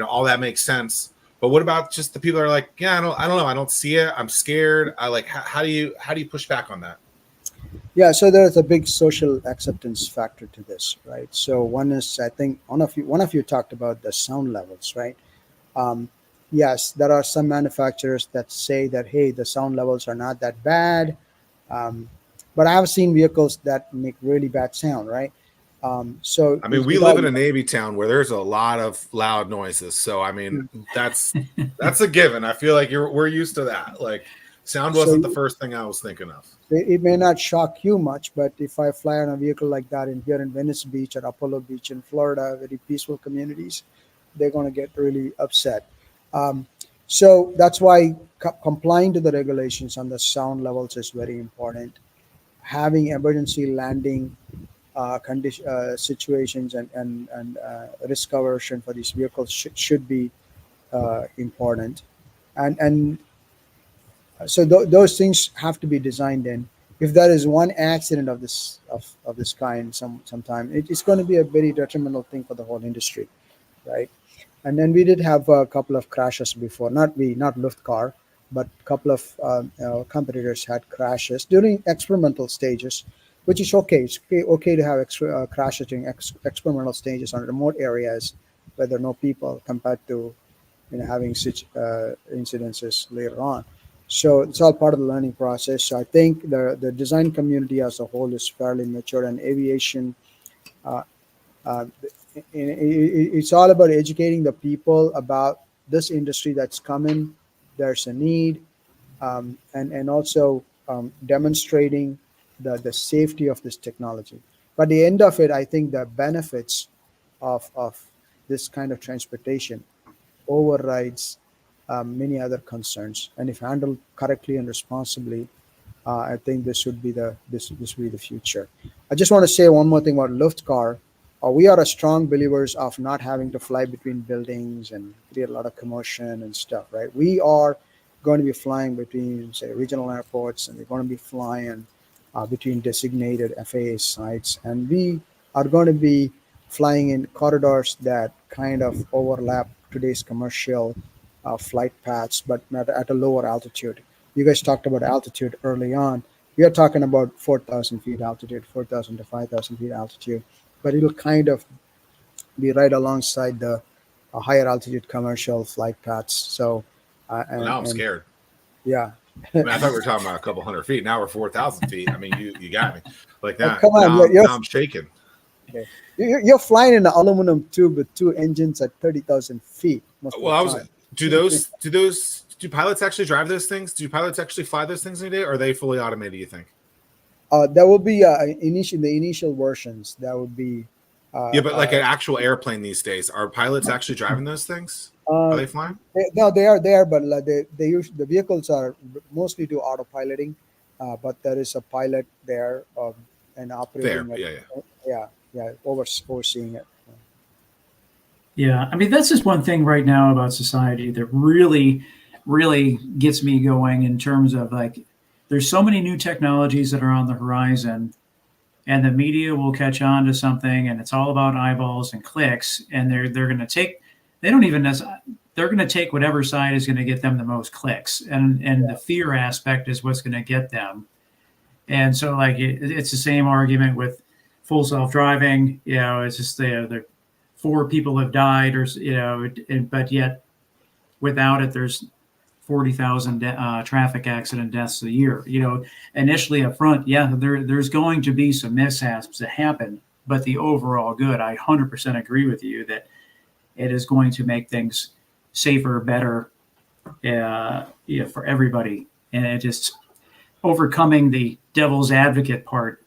all that makes sense. But what about just the people that are like, yeah, I don't know, I don't see it, I'm scared. I like, how do you push back on that? Yeah, so there's a big social acceptance factor to this, right? So one is, I think one of you talked about the sound levels, right? Yes, there are some manufacturers that say that, hey, the sound levels are not that bad, but I have seen vehicles that make really bad sound, right? So I mean, we live in a Navy town where there's a lot of loud noises, so I mean, that's a given. I feel like we're used to that. Like, sound wasn't the first thing I was thinking of. It may not shock you much, but if I fly on a vehicle like that here in Venice Beach or Apollo Beach in Florida, very peaceful communities, they're going to get really upset. So that's why complying to the regulations on the sound levels is very important. Having emergency landing situations and risk aversion for these vehicles should be important, and so those things have to be designed in. If there is one accident of this kind sometime, it's going to be a very detrimental thing for the whole industry, right? And then we did have a couple of crashes before. Not LuftCar, but a couple of competitors had crashes during experimental stages, which is okay. It's okay to have crashes during experimental stages on remote areas where there are no people, compared to having such incidences later on. So it's all part of the learning process. So I think the design community as a whole is fairly mature, and aviation. Uh, it's all about educating the people about this industry that's coming. There's a need, and also demonstrating the safety of this technology. But at the end of it, I think the benefits of this kind of transportation overrides many other concerns. And if handled correctly and responsibly, I think this would be this will be the future. I just want to say one more thing about LuftCar. We are a strong believers of not having to fly between buildings and create a lot of commotion and stuff, right? We are going to be flying between, say, regional airports, and we're going to be flying between designated FAA sites, and we are going to be flying in corridors that kind of overlap today's commercial flight paths, but at a lower altitude. You guys talked about altitude early on. We are talking about 4,000 feet altitude, 4,000 to 5,000 feet altitude, but it'll kind of be right alongside the higher altitude commercial flight paths. So, Now I'm scared. Yeah. I mean, I thought we were talking about a couple hundred feet. Now we're 4,000 feet. I mean, you got me like that. Come on, now I'm shaking. Okay. You're flying in an aluminum tube with two engines at 30,000 feet. Well, do pilots actually drive those things? Do pilots actually fly those things any day? Or are they fully automated, you think? There will be the initial versions that would be Yeah, but like an actual airplane these days, are pilots actually driving those things? Are they flying? No, they are there, but they use the vehicles are mostly do autopiloting, but there is a pilot there and operating There, it. yeah. Yeah, overseeing it. Yeah, I mean that's just one thing right now about society that really, really gets me going in terms of like, there's so many new technologies that are on the horizon, and the media will catch on to something, and it's all about eyeballs and clicks, and they're going to take, they don't even necessarily, they're going to take whatever side is going to get them the most clicks, and the fear aspect is what's going to get them. And so like it's the same argument with full self driving. You know, it's just the 4 people have died, or but yet without it, there's 40,000 traffic accident deaths a year. You know, initially up front, yeah, there's going to be some mishaps that happen, but the overall good, I 100% agree with you that it is going to make things safer, better, for everybody. And it just overcoming the devil's advocate part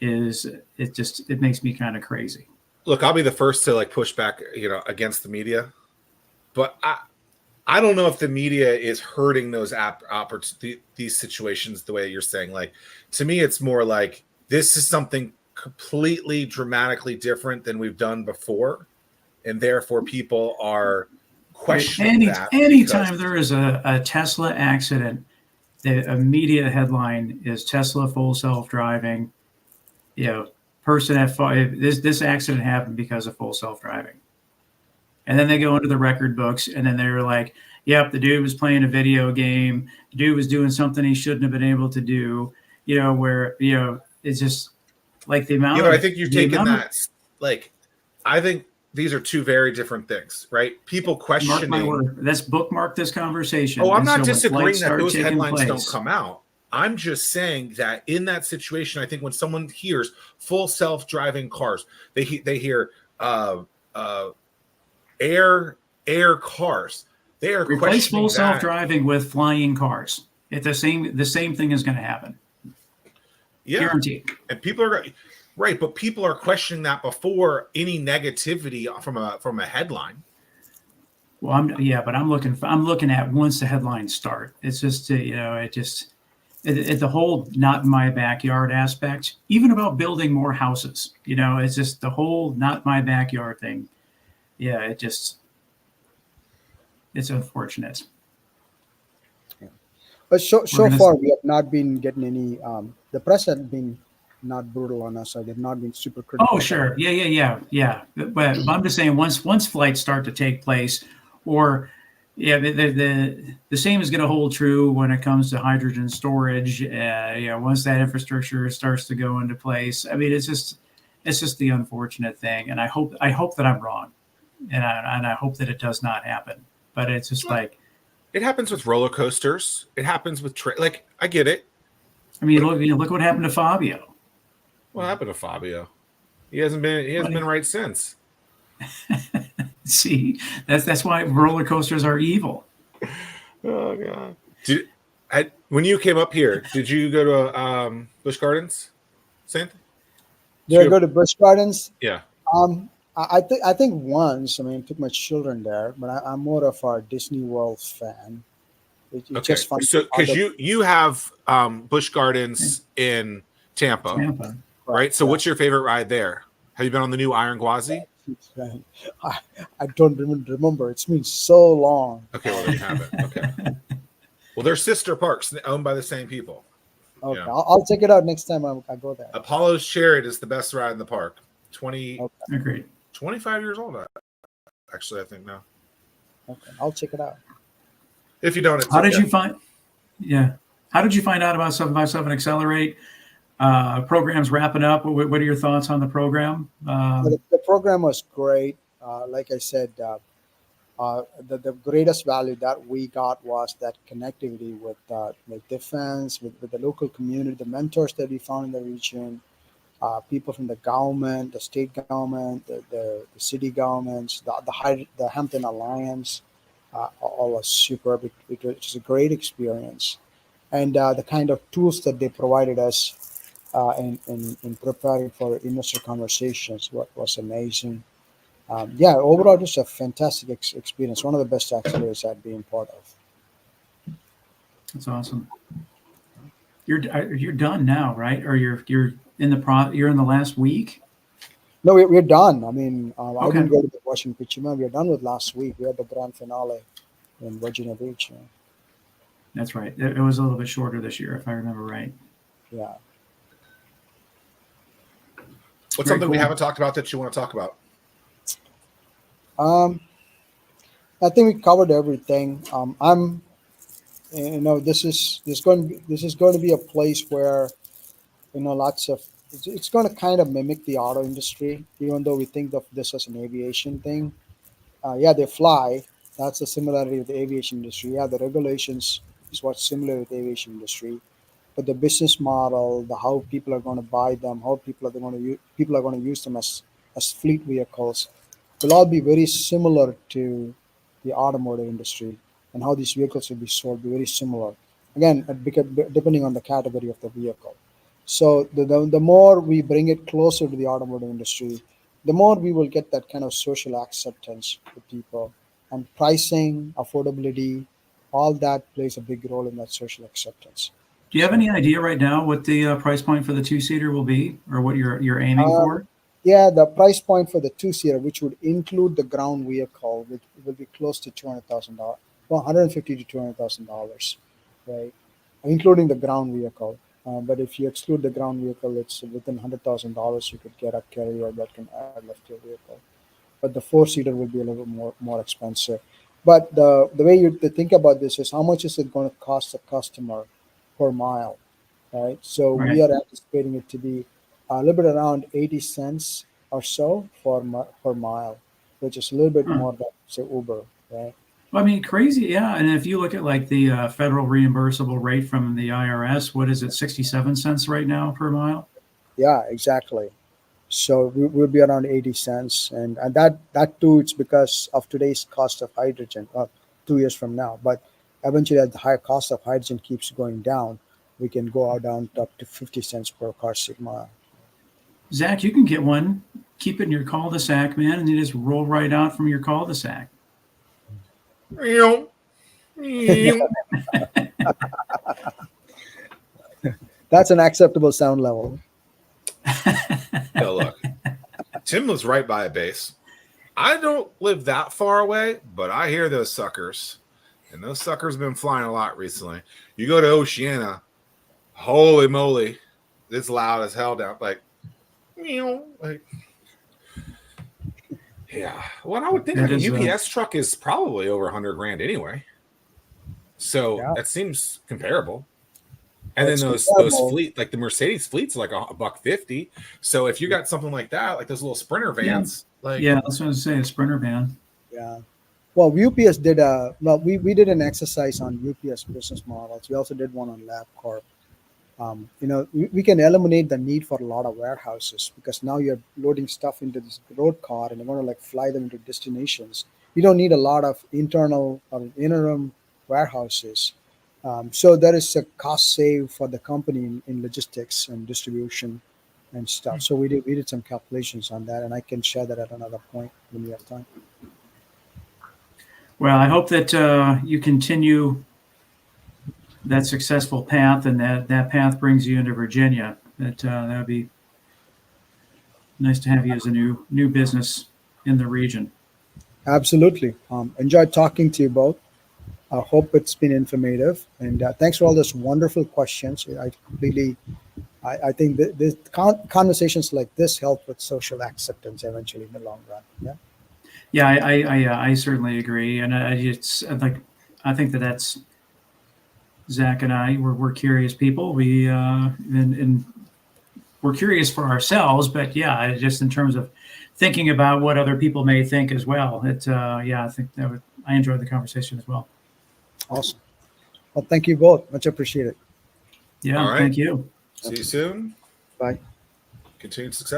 it makes me kind of crazy. Look, I'll be the first to like push back, against the media, but I don't know if the media is hurting those these situations the way you're saying. Like, to me, it's more like this is something completely dramatically different than we've done before, and therefore people are questioning that. Anytime there is a Tesla accident, the immediate headline is Tesla full self-driving. You know, person at fault. This accident happened because of full self-driving. And then they go into the record books, and then they're like, yep, the dude was playing a video game. The dude was doing something he shouldn't have been able to do, where, it's just like the amount I think you've taken that. Like, I think these are two very different things, right? People questioning. Mark my word. Let's bookmark this conversation. Oh, I'm not disagreeing that those headlines don't come out. I'm just saying that in that situation, I think when someone hears full self-driving cars, they hear air cars. They are replace questioning full self-driving with flying cars. It's the same thing is going to happen. Yeah, guaranteed. And people are right, but people are questioning that before any negativity from a headline. Well, I'm looking at once the headlines start. It's just the whole not in my backyard aspect, even about building more houses. It's just the whole not my backyard thing. Yeah, it's unfortunate. But so far, we have not been getting any. The press has been not brutal on us. So they've not been super critical. Oh, sure. Yeah. But I'm just saying, once flights start to take place, or the same is going to hold true when it comes to hydrogen storage. Once that infrastructure starts to go into place, I mean, it's just the unfortunate thing. And I hope that I'm wrong, and I hope that it does not happen. But it's just like. It happens with roller coasters. It happens with like, I get it. I mean, look what happened to Fabio. What happened to Fabio? He hasn't been right since. See, that's why roller coasters are evil. Oh God! When you came up here, did you go to Busch Gardens, Santh? Did I go to Busch Gardens? Yeah. I think once. I mean, I took my children there, but I'm more of a Disney World fan. It's just fun. So, because you have Busch Gardens in Tampa, right? So, what's your favorite ride there? Have you been on the new Iron Gwazi? I don't remember. It's been so long. Okay, well, then you haven't. Okay. Well, they're sister parks owned by the same people. Okay, yeah. I'll check it out next time I go there. Apollo's Chariot is the best ride in the park. Agreed. 25 years old, actually, I think now. Okay, I'll check it out. If you don't, how did you find? Yeah, how did you find out about 757 Accelerate? Program's wrapping up. What are your thoughts on the program? The program was great. Like I said, the greatest value that we got was that connectivity with defense, with the local community, the mentors that we found in the region. People from the government, the state government, the city governments, the Hampton Alliance, all was superb. It was a great experience, and the kind of tools that they provided us in preparing for investor conversations. What was amazing. Yeah, overall, just a fantastic experience. One of the best accelerators I've been part of. That's awesome. You're done now, right? Or you're in you're in the last week? No, we're done. I mean, I Okay. didn't go to the Washington Picture. We're done with last week. We had the grand finale in Virginia Beach. That's right. It was a little bit shorter this year, if I remember right. Yeah. What's Very something we cool. haven't talked about that you want to talk about? I think we covered everything. This is going to be a place where lots of it's going to kind of mimic the auto industry, even though we think of this as an aviation thing. Yeah, they fly. That's the similarity with the aviation industry. Yeah, the regulations is what's similar with the aviation industry, but the business model, the how people are going to buy them, how people are going to use them as fleet vehicles, will all be very similar to the automotive industry, and how these vehicles will be sold be very similar. Again, depending on the category of the vehicle. So the more we bring it closer to the automotive industry, the more we will get that kind of social acceptance with people. And pricing, affordability, all that plays a big role in that social acceptance. Do you have So, any idea right now what the price point for the two-seater will be, or what you're aiming um, for? yeah, the price point for the two-seater, which would include the ground vehicle, which will be close to $200,000, well, 150 to $200,000, right? Including the ground vehicle. But if you exclude the ground vehicle, it's within $100,000. You could get a carrier that can airlift your vehicle. But the four-seater will be a little more expensive. But the way you to think about this is how much is it going to cost the customer per mile, right? So we Right. are anticipating it to be a little bit around 80 cents or so per mile, which is a little bit Huh. more than say Uber, right? Well, I mean, crazy, yeah. And if you look at like the federal reimbursable rate from the IRS, what is it, 67 cents right now per mile? Yeah, exactly. So we'll be around 80 cents, and that too, it's because of today's cost of hydrogen. 2 years from now, but eventually, as the higher cost of hydrogen keeps going down, we can go out down to up to 50 cents per car seat mile. Zach, you can get one, keep it in your cul-de-sac, man, and you just roll right out from your cul-de-sac. Meow, meow. That's an acceptable sound level. Yo, look, Tim lives right by a base. I don't live that far away, but I hear those suckers. And those suckers have been flying a lot recently. You go to Oceana, holy moly, it's loud as hell down. Like, meow, like, yeah. Well, I would think That like a is, UPS truck is probably over 100 grand anyway. So Yeah, that seems comparable. And well, then it's those comparable. fleet, like the Mercedes fleet's like a $150. So if you got something like that, like those little Sprinter yeah, vans, like, yeah, that's what I was saying, a Sprinter van. Yeah. Well, UPS did a well. We did an exercise on UPS business models. We also did one on LabCorp. We can eliminate the need for a lot of warehouses because now you're loading stuff into this road car and you're going to like fly them into destinations. You don't need a lot of internal or interim warehouses. So there is a cost save for the company in logistics and distribution and stuff. So we did some calculations on that, and I can share that at another point when we have time. Well, I hope that you continue that successful path, and that path brings you into Virginia. That would be nice to have you as a new business in the region. Absolutely. Enjoyed talking to you both. I hope it's been informative, and thanks for all those wonderful questions. I think this conversations like this help with social acceptance eventually in the long run. Yeah. Yeah, I certainly agree, and I think that's Zach and I. We're curious people. And we're curious for ourselves, but yeah, just in terms of thinking about what other people may think as well. Yeah, I think I enjoyed the conversation as well. Awesome. Well, thank you both. Much appreciated. all Yeah, right. thank you. See you soon. Bye. Continued success.